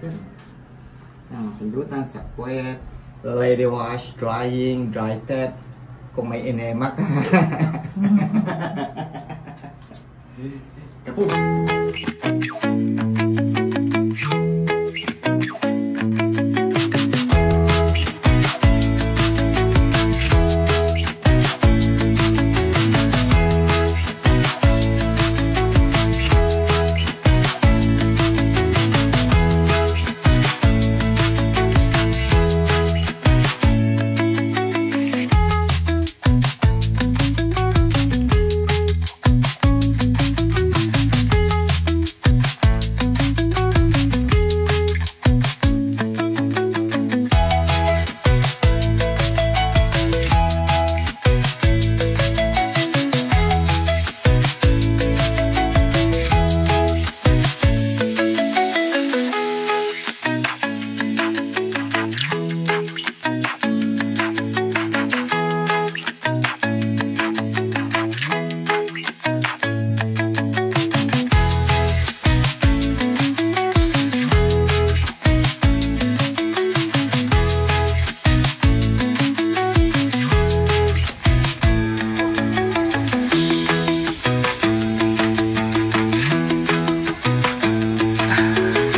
water. Pulutan sa puwet. Lady wash, drying, dry tap. Kung may enema ka. Kapug!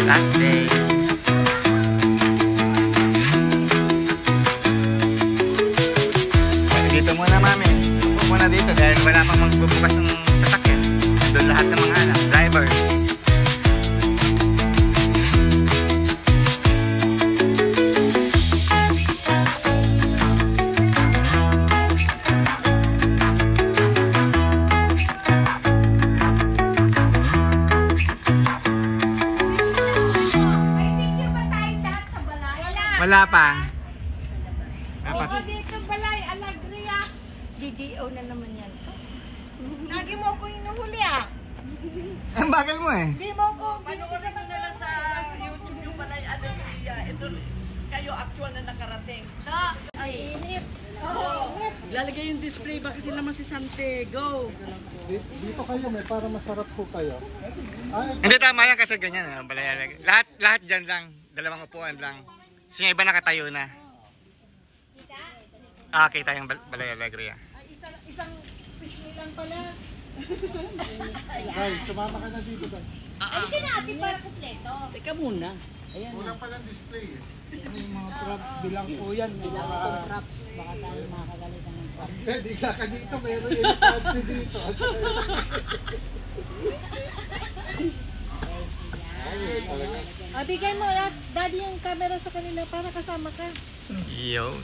Last day. Dito muna, mami. Upo muna dito dahil wala pang magbubukas ng sasakyan. Doon lahat ng mga drivers. Wala pa. Dapat. Dito balay, Alegria. DDO na naman yan. Lagi mo ako hinuhuli ah. Ang bagal mo eh. Hindi mo ako. Panoorin nyo na lang sa YouTube yung balay Alegria. Ito kayo actual na nakarating. Ay, init. Lalagay yung display baka sila naman si Santiago. Dito kayo, may para masarap po kayo. Hindi tama yan kasi ganyan. Balay. Lahat dyan lang. Dalawang upuan lang. So yung iba nakatayo na. Ah, kita yung Balay Alegria. Isang pisngi lang pala. Ay, sumama ka na dito ba? Ay, ka natin para kompleto. Teka muna. Ayan. Kulang palang display eh. Yung mga props, bilang po yan. Bilang itong props. Baka tayo makakagalitan ng props. Hindi ka dito, mayroon elepante dito. Bigay mo, Daddy, yung camera sa kanila para kasama ka. Yo.